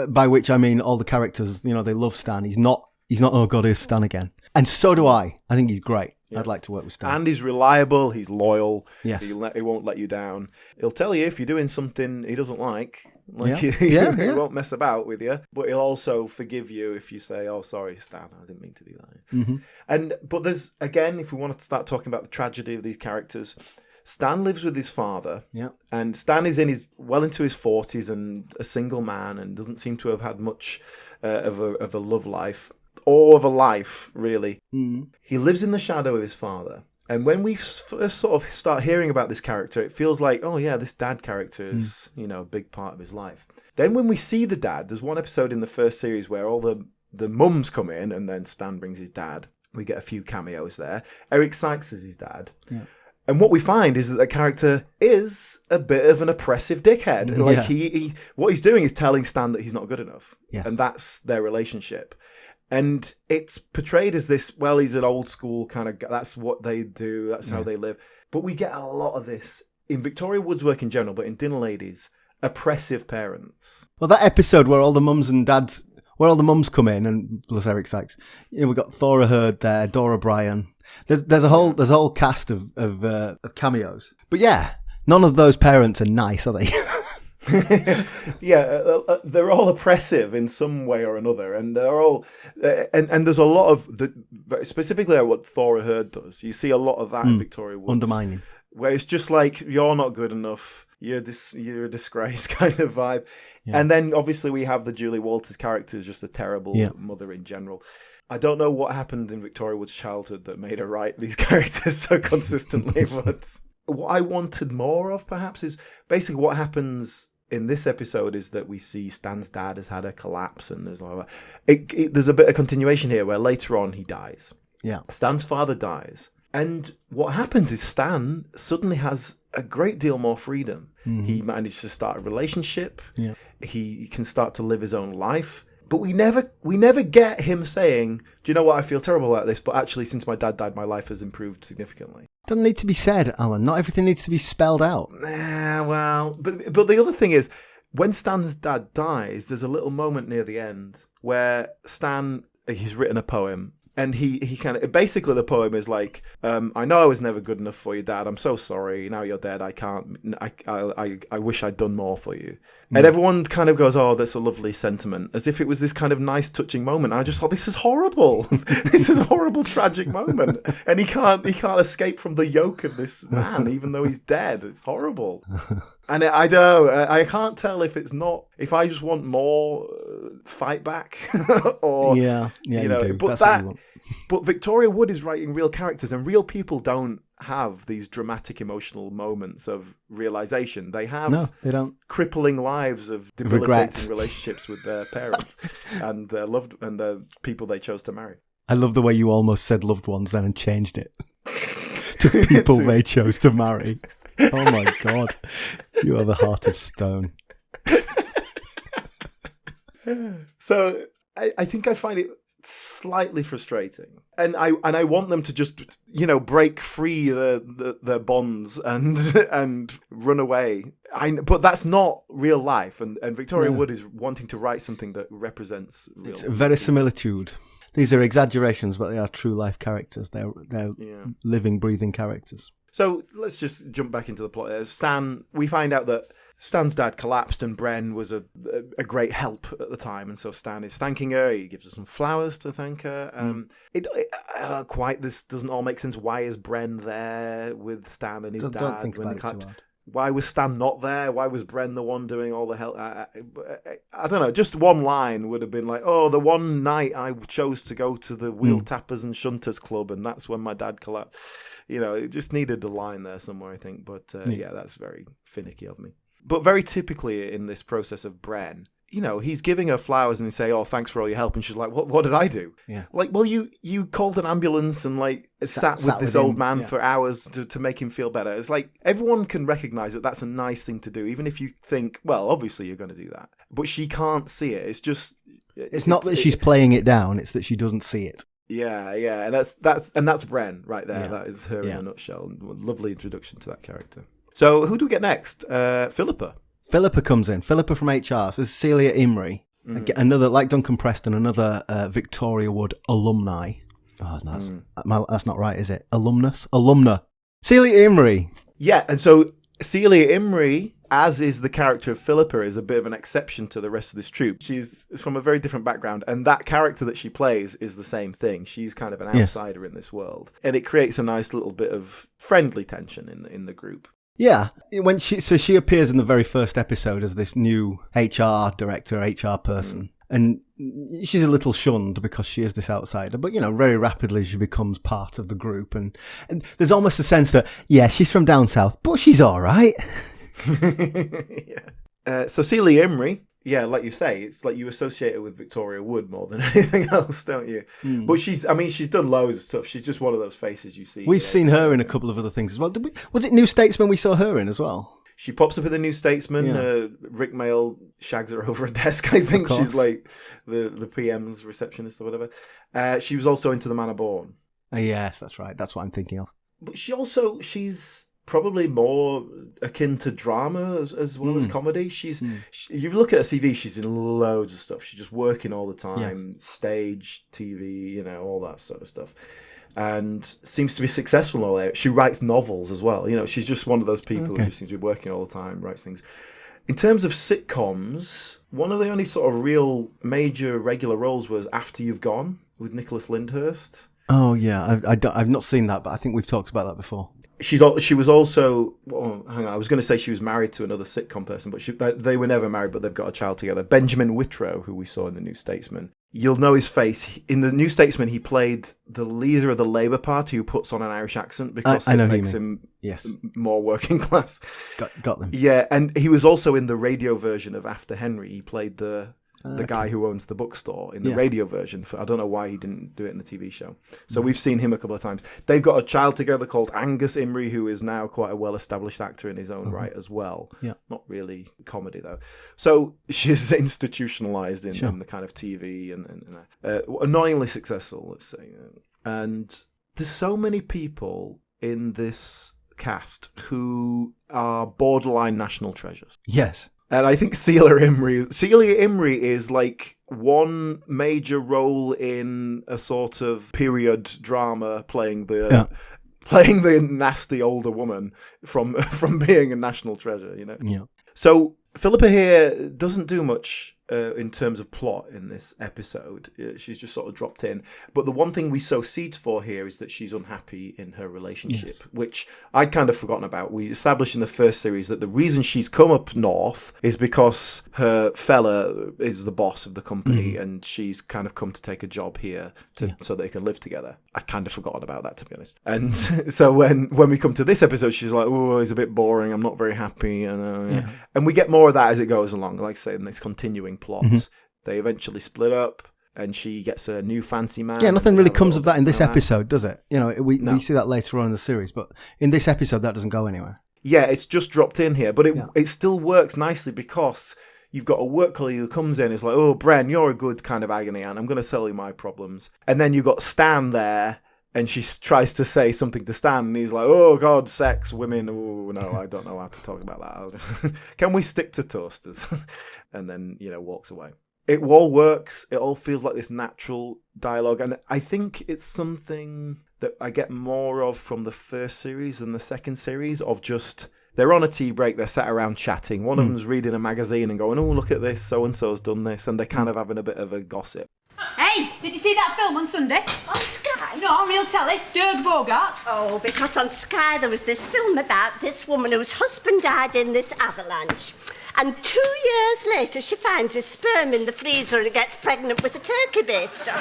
by which I mean all the characters, they love Stan. He's not, oh God, here's Stan again. And so do I. I think he's great. Yeah. I'd like to work with Stan. And he's reliable, he's loyal. Yes. He won't let you down. He'll tell you if you're doing something he doesn't like. He won't mess about with you, but he'll also forgive you if you say, "Oh, sorry, Stan, I didn't mean to do that." Mm-hmm. But there's, again, if we want to start talking about the tragedy of these characters, Stan lives with his father, and Stan is well into his 40s and a single man, and doesn't seem to have had much of a love life or of a life really. Mm. He lives in the shadow of his father. And when we first sort of start hearing about this character, it feels like, oh yeah, this dad character is, a big part of his life. Then when we see the dad, there's one episode in the first series where all the mums come in and then Stan brings his dad. We get a few cameos there. Eric Sykes is his dad. Yeah. And what we find is that the character is a bit of an oppressive dickhead. Like he what he's doing is telling Stan that he's not good enough. Yes. And that's their relationship. And it's portrayed as this, well, he's an old school kind of, that's what they do, that's how they live. But we get a lot of this in Victoria Wood's work in general, but in Dinner Ladies, oppressive parents. Well, that episode where all the mums and dads, where all the mums come in, and plus Eric Sykes, we've got Thora Hird there, Dora Bryan. There's a whole cast of cameos. But yeah, none of those parents are nice, are they? They're all oppressive in some way or another, and they're all and there's a lot of specifically what Thora Hird does. You see a lot of that in Victoria Woods, undermining, where it's just like, you're not good enough, you're a disgrace kind of vibe. And then obviously we have the Julie Walters character is just a terrible mother in general. I don't know what happened in Victoria Wood's childhood that made her write these characters so consistently, but what I wanted more of perhaps is basically what happens in this episode is that we see Stan's dad has had a collapse, and there's a bit of continuation here where later on he dies. Yeah. Stan's father dies. And what happens is Stan suddenly has a great deal more freedom. Mm-hmm. He managed to start a relationship. Yeah. He can start to live his own life. But we never get him saying, do you know what, I feel terrible about this, but actually since my dad died, my life has improved significantly. Doesn't need to be said, Alan. Not everything needs to be spelled out. But the other thing is, when Stan's dad dies, there's a little moment near the end where he's written a poem, And he kind of, basically the poem is like, I know I was never good enough for you, Dad. I'm so sorry. Now you're dead. I wish I'd done more for you. And everyone kind of goes, oh, that's a lovely sentiment, as if it was this kind of nice, touching moment. And I just thought, this is horrible. This is a horrible, tragic moment. And he can't escape from the yoke of this man, even though he's dead. It's horrible. And I can't tell if I just want more fight back or you do. But Victoria Wood is writing real characters, and real people don't have these dramatic emotional moments of realization. They don't. Crippling lives of debilitating relationships with their parents and their the people they chose to marry. I love the way you almost said loved ones then and changed it to people they chose to marry. Oh my God, you have a heart of stone. So I think I find it slightly frustrating, and I want them to just break free their bonds and run away. But that's not real life, and Victoria Wood is wanting to write something that represents real. It's verisimilitude. These are exaggerations, but they are true life characters. They're living, breathing characters. So let's just jump back into the plot. Stan, we find out that Stan's dad collapsed and Bren was a great help at the time, and so Stan is thanking her. He gives her some flowers to thank her. I don't know quite, this doesn't all make sense. Why is Bren there with Stan and his dad? Don't think about it too hard. Why was Stan not there? Why was Bren the one doing all the help? I don't know. Just one line would have been like, oh, the one night I chose to go to the wheel tappers and shunters club, and that's when my dad collapsed. It just needed a line there somewhere, I think. But that's very finicky of me. But very typically in this process of Bren, he's giving her flowers and they say, oh, thanks for all your help. And she's like, what did I do? Yeah. Like, well, you called an ambulance and sat with this old man for hours to make him feel better. It's like, everyone can recognize that that's a nice thing to do, even if you think, well, obviously you're going to do that. But she can't see it. It's just... It's not that she's playing it down, it's that she doesn't see it. Yeah, and that's Bren right there. Yeah. That is her in a nutshell. Lovely introduction to that character. So who do we get next? Philippa. Philippa comes in. Philippa from HR. So this is Celia Imrie. Another, like Duncan Preston, another Victoria Wood alumni. Oh, that's not right, is it? Alumna. Celia Imrie. Yeah, and so Celia Imrie, as is the character of Philippa, is a bit of an exception to the rest of this troupe. She's from a very different background, and that character that she plays is the same thing. She's kind of an outsider in this world, and it creates a nice little bit of friendly tension in the group. Yeah, she appears in the very first episode as this new HR director, HR person, and she's a little shunned because she is this outsider. But very rapidly she becomes part of the group, and there's almost a sense that she's from down south, but she's all right. So Celia Imrie, like you say, it's like you associate her with Victoria Wood more than anything else, don't you? But she's done loads of stuff. She's just one of those faces you see. We've seen her in a couple of other things as well. Was it New Statesman we saw her in as well? She pops up in the New Statesman. Rick Mail shags her over a desk. I think she's like the PM's receptionist or whatever. She was also into The Man of Born. Yes, that's right. That's what I'm thinking of. But she's probably more akin to drama as well as comedy. You look at her CV, she's in loads of stuff. She's just working all the time, stage, TV, all that sort of stuff. And seems to be successful in all that. She writes novels as well. She's just one of those people who just seems to be working all the time, writes things. In terms of sitcoms, one of the only sort of real major regular roles was After You've Gone with Nicholas Lyndhurst. Oh yeah, I've not seen that, but I think we've talked about that before. She was also... Well, hang on, I was going to say she was married to another sitcom person, but they were never married, but they've got a child together. Benjamin Whitrow, who we saw in The New Statesman. You'll know his face. In The New Statesman, he played the leader of the Labour Party who puts on an Irish accent because it makes him more working class. Got them. Yeah, and he was also in the radio version of After Henry. He played the guy who owns the bookstore in the radio version. I don't know why he didn't do it in the TV show. So we've seen him a couple of times. They've got a child together called Angus Imrie, who is now quite a well-established actor in his own right as well. Yeah. Not really comedy, though. So she's institutionalized in the kind of TV and annoyingly successful, let's say. And there's so many people in this cast who are borderline national treasures. Yes. And I think Celia Imrie is like one major role in a sort of period drama, playing the nasty older woman from being a national treasure, you know. Yeah. So Philippa here doesn't do much in terms of plot in this episode. She's just sort of dropped in. But the one thing we sow seeds for here is that she's unhappy in her relationship, which I'd kind of forgotten about. We established in the first series that the reason she's come up north is because her fella is the boss of the company and she's kind of come to take a job here so they can live together. I kind of forgotten about that, to be honest. And so when we come to this episode, she's like, oh, it's a bit boring. I'm not very happy. And we get more of that as it goes along, like I say, in this continuing plot. They eventually split up and she gets a new fancy man. Yeah, nothing really comes of that in this episode, does it? You know, we see that later on in the series, but in this episode that doesn't go anywhere. Yeah, it's just dropped in here, but it still works nicely because you've got a work colleague who comes in, is like, oh, Bren, you're a good kind of agony aunt, I'm going to tell you my problems. And then you've got Stan there, and she tries to say something to Stan, and he's like, oh, God, sex, women, oh, no, I don't know how to talk about that. Can we stick to toasters? And then, walks away. It all works. It all feels like this natural dialogue. And I think it's something that I get more of from the first series than the second series, of just, they're on a tea break, they're sat around chatting. One of them's reading a magazine and going, oh, look at this, so-and-so's done this. And they're kind of having a bit of a gossip. Hey, did you see that film on Sunday? On Sky? No, on real telly. Dirk Bogart. Oh, because on Sky there was this film about this woman whose husband died in this avalanche. And 2 years later, she finds his sperm in the freezer and gets pregnant with a turkey baster.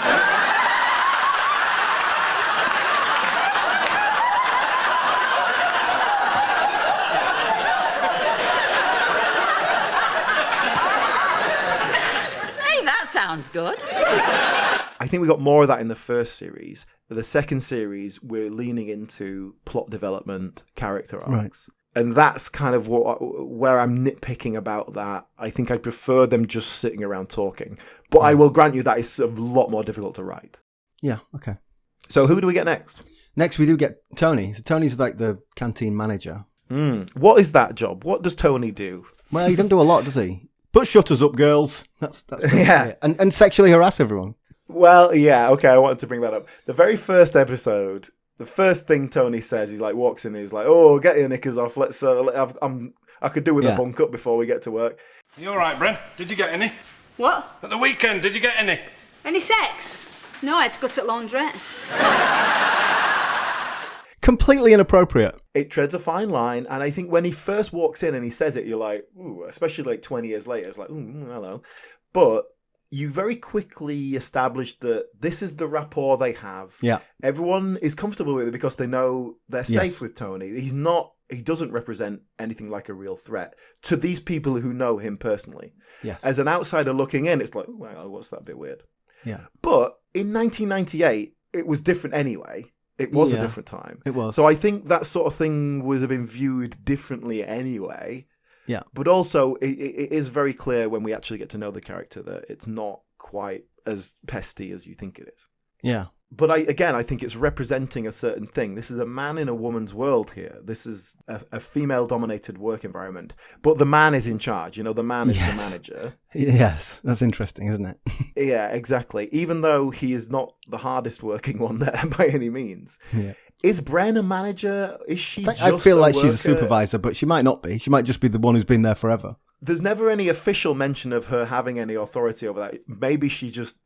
Sounds good. I think we got more of that in the first series. The second series, we're leaning into plot development, character arcs. Right. And that's kind of where I'm nitpicking about that. I think I prefer them just sitting around talking. But I will grant you that is a lot more difficult to write. Yeah, okay. So who do we get next? Next we do get Tony. So Tony's like the canteen manager. What is that job? What does Tony do? Well, he doesn't do a lot, does he? Put shutters up, girls. That's yeah. And sexually harass everyone. Well, yeah, okay, I wanted to bring that up. The very first episode, the first thing Tony says, he's like, walks in, he's like, oh, get your knickers off. Let's. I could do with a bunk up before we get to work. You all right, Bren? Did you get any? What? At the weekend, did you get any? Any sex? No, I had to go to laundrette. Completely inappropriate. It treads a fine line, and I think when he first walks in and he says it, you're like, ooh, especially like 20 years later, it's like, ooh, hello. But you very quickly establish that this is the rapport they have. Yeah. Everyone is comfortable with it because they know they're safe with Tony. He doesn't represent anything like a real threat to these people who know him personally. Yes. As an outsider looking in, it's like, well, what's that bit weird? Yeah. But in 1998, it was different anyway. It was a different time. It was. So I think that sort of thing would have been viewed differently anyway. Yeah. But also, it is very clear when we actually get to know the character that it's not quite as pesty as you think it is. Yeah. But I think it's representing a certain thing. This is a man in a woman's world here. This is a female-dominated work environment. But the man is in charge. The man is the manager. Yes, that's interesting, isn't it? Yeah, exactly. Even though he is not the hardest working one there by any means. Yeah. Is Bren a manager? Is she just I feel like worker? she's a supervisor, but she might not be. She might just be the one who's been there forever. There's never any official mention of her having any authority over that. Maybe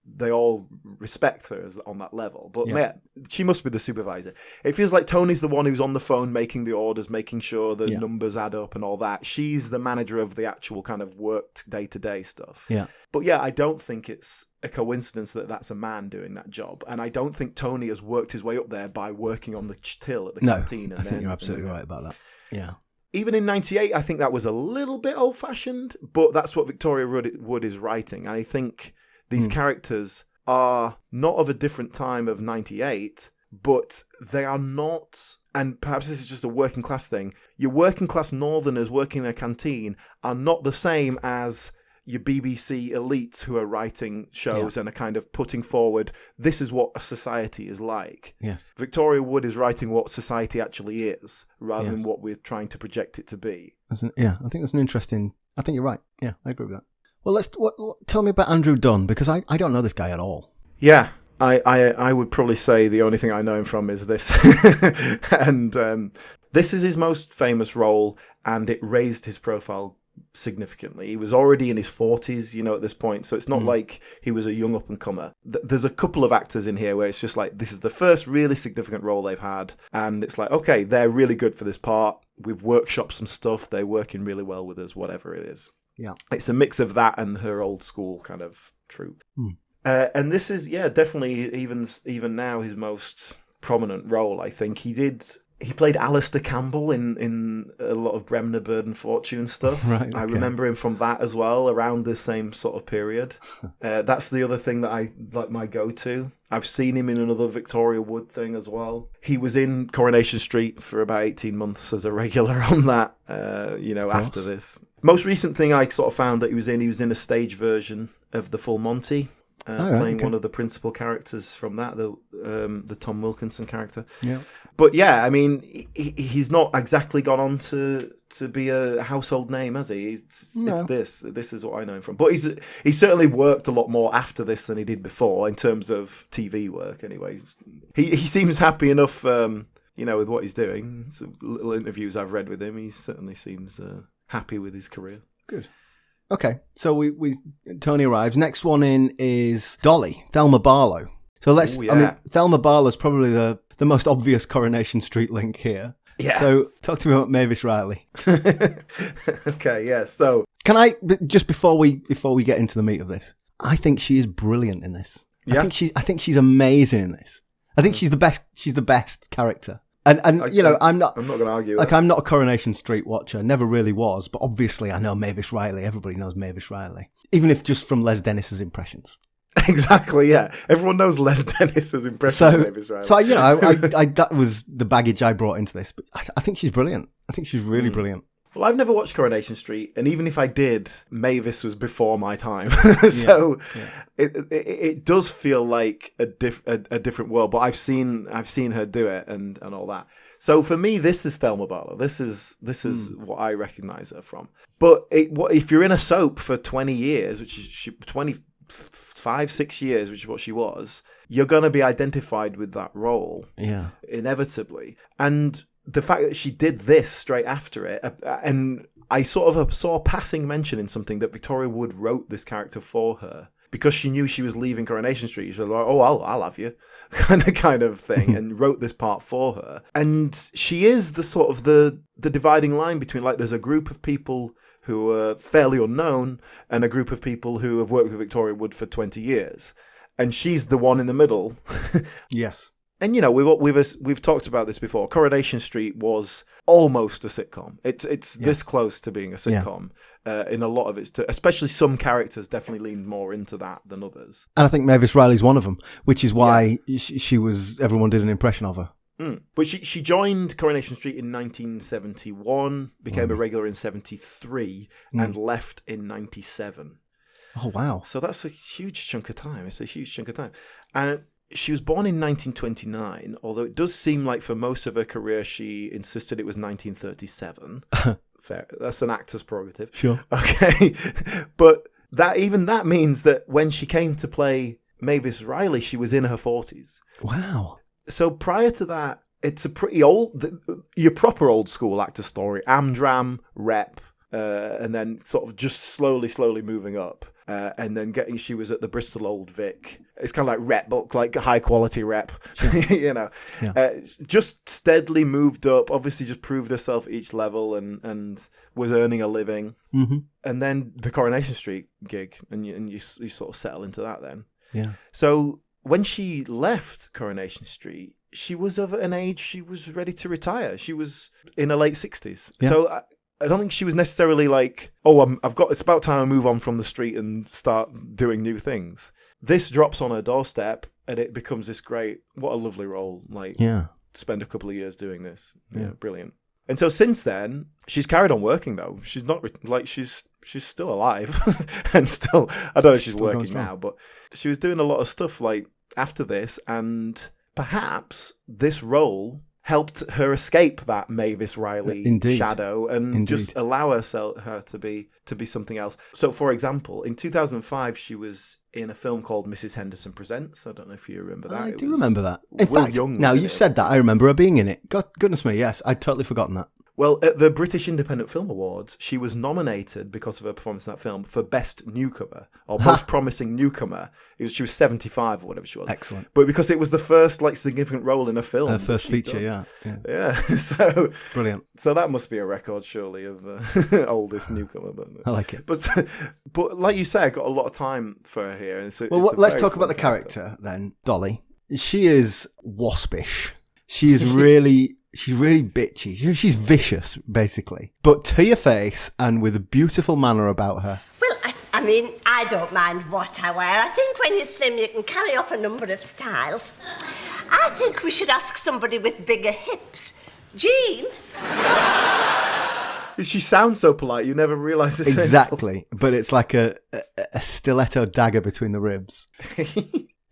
they all respect her on that level. But she must be the supervisor. It feels like Tony's the one who's on the phone making the orders, making sure the numbers add up and all that. She's the manager of the actual kind of work day-to-day stuff. Yeah. But yeah, I don't think it's a coincidence that that's a man doing that job. And I don't think Tony has worked his way up there by working on the till at the canteen. I think you're absolutely right about that. Yeah. Even in 98, I think that was a little bit old-fashioned, but that's what Victoria Wood is writing. And I think these characters are not of a different time of 98, but they are not, and perhaps this is just a working class thing, your working class northerners working in a canteen are not the same as your BBC elites who are writing shows and are kind of putting forward, this is what a society is like. Yes. Victoria Wood is writing what society actually is, rather than what we're trying to project it to be. I think that's an interesting I think you're right. Yeah, I agree with that. Well, tell me about Andrew Dunn, because I don't know this guy at all. Yeah, I would probably say the only thing I know him from is this. And this is his most famous role, and it raised his profile significantly. He was already in his 40s, at this point, so it's not like he was a young up-and-comer. There's a couple of actors in here where it's just like, this is the first really significant role they've had, and it's like, okay, they're really good for this part. We've workshopped some stuff. They're working really well with us, whatever it is. Yeah. It's a mix of that and her old school kind of troupe. And this is, definitely even now his most prominent role, I think. He played Alistair Campbell in a lot of Bremner, Bird and Fortune stuff. Right, okay. I remember him from that as well, around the same sort of period. That's the other thing that I like, my go-to. I've seen him in another Victoria Wood thing as well. He was in Coronation Street for about 18 months as a regular on that, after this. Most recent thing I sort of found that he was in a stage version of The Full Monty. Playing one of the principal characters from that, the Tom Wilkinson character. Yeah. But yeah, I mean, he's not exactly gone on to be a household name, has he? It's this. This is what I know him from. But he's certainly worked a lot more after this than he did before in terms of TV work. Anyway, he seems happy enough, with what he's doing. Some little interviews I've read with him, he certainly seems happy with his career. Good. Okay, so we Tony arrives. Next one in is Dolly, Thelma Barlow. So Thelma Barlow's probably the most obvious Coronation Street link here. Yeah. So talk to me about Mavis Riley. Okay, yeah. So can I just before we get into the meat of this, I think she is brilliant in this. Yeah. I think she's amazing in this. I think she's the best. She's the best character. And I'm not going to argue. Like, I'm not a Coronation Street watcher. Never really was. But obviously, I know Mavis Riley. Everybody knows Mavis Riley, even if just from Les Dennis's impressions. Exactly. Yeah, everyone knows Les Dennis's impression of Mavis Riley. So I that was the baggage I brought into this. But I think she's brilliant. I think she's really brilliant. Well, I've never watched Coronation Street, and even if I did, Mavis was before my time. So it does feel like a different world. But I've seen her do it and all that. So for me, this is Thelma Barlow. This is what I recognise her from. But if you're in a soap for 20 years, which is 25-6 years, which is what she was, you're going to be identified with that role, inevitably. And the fact that she did this straight after it, and I sort of saw a passing mention in something that Victoria Wood wrote this character for her because she knew she was leaving Coronation Street. She was like, "Oh, I'll have you," kind of thing, and wrote this part for her. And she is the sort of the dividing line between, like, there's a group of people who are fairly unknown and a group of people who have worked with Victoria Wood for 20 years, and she's the one in the middle. Yes. And we've talked about this before. Coronation Street was almost a sitcom. It's this close to being a sitcom in a lot of its, especially some characters definitely leaned more into that than others. And I think Mavis Riley's one of them, which is why she was. Everyone did an impression of her. But she joined Coronation Street in 1971, became a regular in 73, and left in 97. Oh wow! So that's a huge chunk of time. It's a huge chunk of time, and she was born in 1929, although it does seem like for most of her career she insisted it was 1937. Fair. That's an actor's prerogative. Sure. Okay. But that means that when she came to play Mavis Riley, she was in her 40s. Wow. So prior to that, it's a pretty your proper old school actor story. Amdram, rep, and then sort of just slowly moving up. And then she was at the Bristol Old Vic. It's kind of like rep book, like high quality rep, Sure. Just steadily moved up, obviously just proved herself at each level and was earning a living. Mm-hmm. And then the Coronation Street gig, and you sort of settle into that then. Yeah. So when she left Coronation Street, she was of an age she was ready to retire. She was in her late 60s. Yeah. So I don't think she was necessarily like, it's about time I move on from the street and start doing new things. This drops on her doorstep and it becomes this great, what a lovely role. Like, spend a couple of years doing this. Yeah, brilliant. And so since then, she's carried on working though. She's not she's still alive and still, I don't know if she's working now, but she was doing a lot of stuff like after this, and perhaps this role helped her escape that Mavis Riley shadow and just allow her to be something else. So, for example, in 2005, she was in a film called Mrs. Henderson Presents. I don't know if you remember that. I do remember that. In fact, now you've said that, I remember her being in it. God, goodness me, yes, I'd totally forgotten that. Well, at the British Independent Film Awards, she was nominated, because of her performance in that film, for Best Newcomer, or Most Promising Newcomer. She was 75 or whatever she was. Excellent. But because it was the first significant role in a film. Her first feature, yeah. So brilliant. So that must be a record, surely, of oldest newcomer. I like it. But like you say, I got a lot of time for her here. Let's talk about the character then, Dolly. She is waspish. She is really... She's really bitchy. She's vicious, basically. But to your face and with a beautiful manner about her. Well, I mean, I don't mind what I wear. I think when you're slim, you can carry off a number of styles. I think we should ask somebody with bigger hips. Jean? She sounds so polite, you never realise it's exactly. But it's like a stiletto dagger between the ribs.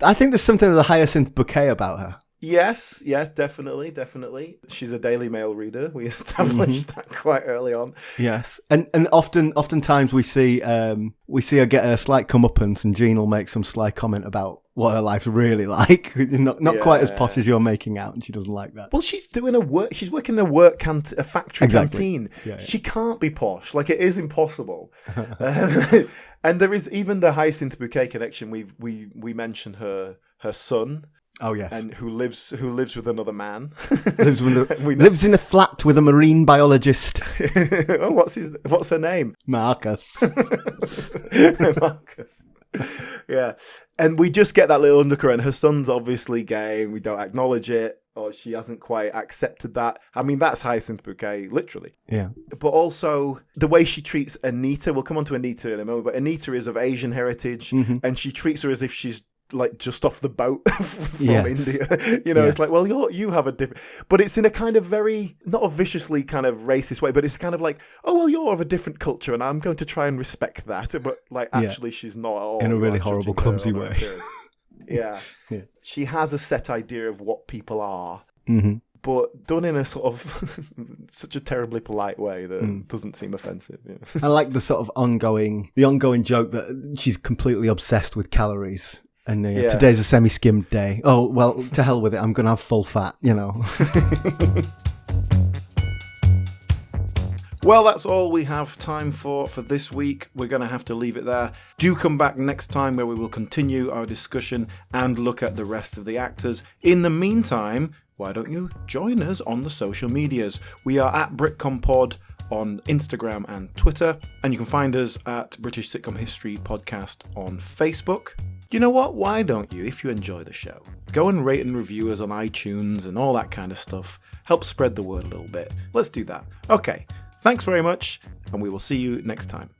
I think there's something of the Hyacinth Bouquet about her. Yes, definitely. She's a Daily Mail reader. We established that quite early on. Yes, and oftentimes we see her get a slight comeuppance, and Jean will make some sly comment about what her life's really like. Not quite as posh as you're making out, and she doesn't like that. Well, she's working in a factory canteen. Yeah. She can't be posh. Like, it is impossible. And there is even the Hyacinth Bouquet connection. We mentioned her son. Oh yes, and who lives with another man. lives in a flat with a marine biologist. Oh, what's her name? Marcus. Marcus. Yeah, and we just get that little undercurrent. Her son's obviously gay, and we don't acknowledge it, or she hasn't quite accepted that. I mean, that's Hyacinth Bouquet, literally. Yeah. But also the way she treats Anita. We'll come on to Anita in a moment, but Anita is of Asian heritage, and she treats her as if she's like just off the boat from India. It's like, well, you have a different, but it's in a kind of very, not a viciously kind of racist way, but it's kind of like, oh, well, you're of a different culture and I'm going to try and respect that. But like, actually she's not at all. In a really horrible, clumsy way. Yeah. She has a set idea of what people are, but done in a sort of such a terribly polite way that doesn't seem offensive. I like the sort of ongoing joke that she's completely obsessed with calories. And today's a semi-skimmed day. Oh, well, to hell with it. I'm going to have full fat, Well, that's all we have time for this week. We're going to have to leave it there. Do come back next time where we will continue our discussion and look at the rest of the actors. In the meantime, why don't you join us on the social medias? We are at BritComPod on Instagram and Twitter, and you can find us at British Sitcom History Podcast on Facebook. You know what? Why don't you, if you enjoy the show, go and rate and review us on iTunes and all that kind of stuff. Help spread the word a little bit. Let's do that. Okay, thanks very much, and we will see you next time.